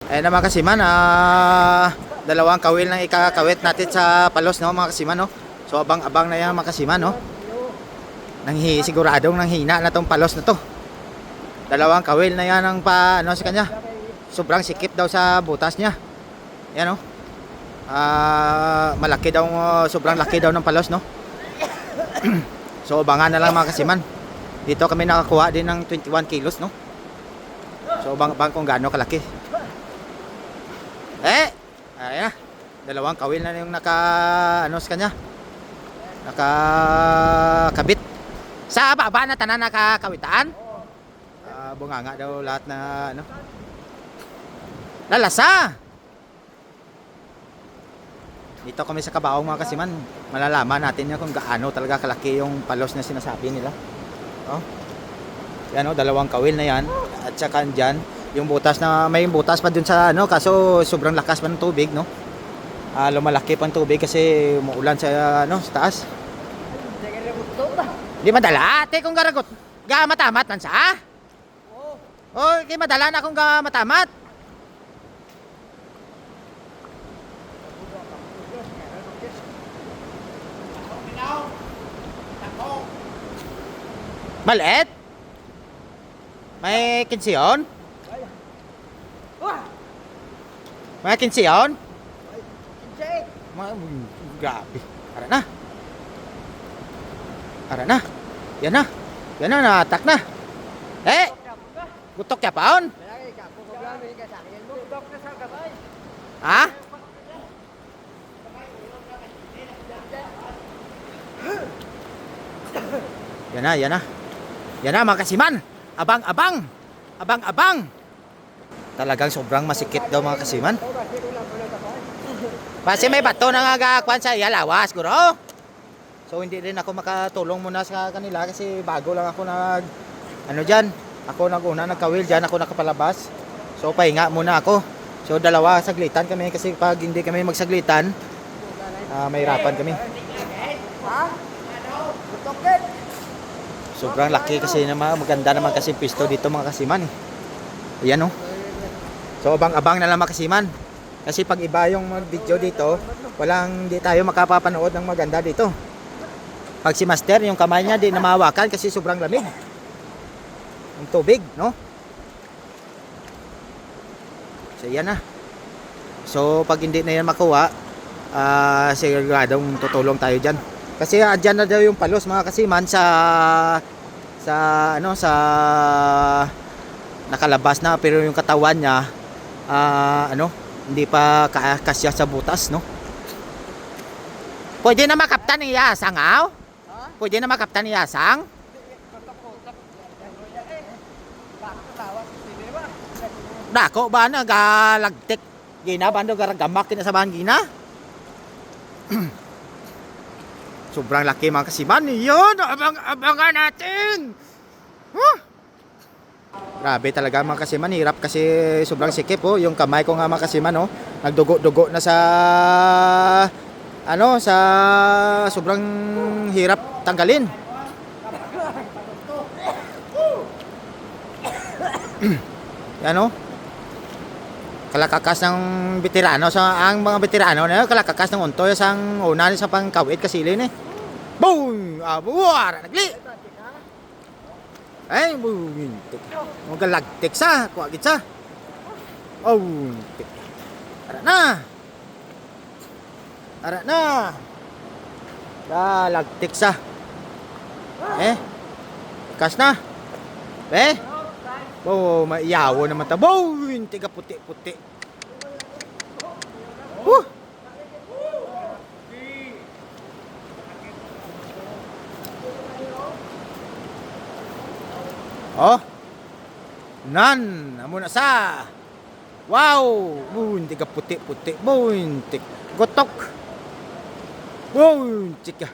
Ayan naman kasiman, dalawang kawil na ikakawit natin sa palos, no, mga kasiman, no. So abang-abang na yan mga kasiman, no. Siguradong nanghina na tong palos na to. Dalawang kawil na yan ang ano sa kanya. Sobrang sikip daw sa butas niya. Yan, no. Malaki daw, sobrang laki daw ng palos, no. So abangan na lang mga kasiman. Dito kami nakakuha din ng 21 kilos, no. So abang kung gaano kalaki. Ayan na. Dalawang kawil na yung ano sa kanya. Nakakabit. Sa baba na tanan nakakawitaan. Bunganga daw lahat na ano. Lalasa. Dito kami sa Kabaong mga kasiman. Malalaman natin kung gaano talaga kalaki yung palos na sinasabi nila. Oh. Yan, oh, dalawang kawil na yan. At saka dyan, yung butas na may butas pa dun sa ano, kaso sobrang lakas pa ng tubig, no. Lumalaki pa ng tubig kasi umuulan sa ano, sa taas. Di madala, ate kung garagot. Ga matamat man sa. Oh, kay madala na kung ga matamat. Maliit? May kinsiyon? May kinsiyon? Grabe. Ara na. Ara na. Yan na. Yan na, na-attack na. Gutok ya paon? Ha? Yan na, yan na. Yan na mga kasiman. Abang-abang. Abang-abang. Talagang sobrang masikip daw mga kasiman. Kasi may bato na nagakakuan sa Yalawas, guro. So hindi rin ako makatulong muna sa kanila kasi bago lang ako ano dyan. Ako naguna nagkawil dyan, ako nakapalabas. So pahinga muna ako. So dalawa saglitan kami kasi pag hindi kami magsaglitan, mahirapan kami. Sobrang laki kasi naman, maganda naman kasi pisto dito mga kasiman. Ayan, oh. So abang-abang na lang mga kasiman. Kasi pag iba yung video dito, hindi tayo makapapanood ng maganda dito. Pag si Master, yung kamay niya di na mahawakan kasi sobrang lamig. Yung tubig, no? So yan na. So pag hindi na yan makuha, siguradong tutulong tayo dyan. Kasi dyan na daw yung palos mga kasiman sa nakalabas na, pero yung katawan niya hindi pa kasya sa butas, no? Pwede na makaptan ni Yasang, aw? Pwede na makaptan ni Yasang? Dako ba nagalagtik? Gina ba garagamak kinasabahan gina? Sobrang laki mga kasiman. Yun, abangan natin. Grabe talaga mga kasiman. Hirap kasi sobrang sikip, oh. Yung kamay ko nga mga kasiman, oh, nagdugo-dugo na sa sa sobrang hirap tanggalin. Yan, oh. Kalakakas ng veterano ang mga veterano na kalakakas ng untoy sang una sa pangkawit kasilin eh. Boom! Buwara nagli. Ay, boom. Magalagtik sa, kuha git sa. Oh, ara na. Ara na. Lagtik sa. Kas na. Oh, maiyawo naman ta. Boom! Tiga puti-puti. Oh. Nan, amo na sa. Wow! Boom, tiga puti-puti. Boom, tik gotok. Boom, tika.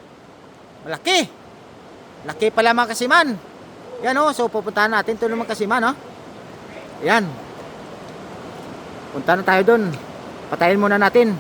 Malaki. Laki pala mga kasiman. Yan, oh, so pupuntahan natin ito naman kasiman, oh. Yan. Punta na tayo doon. Patayin muna natin.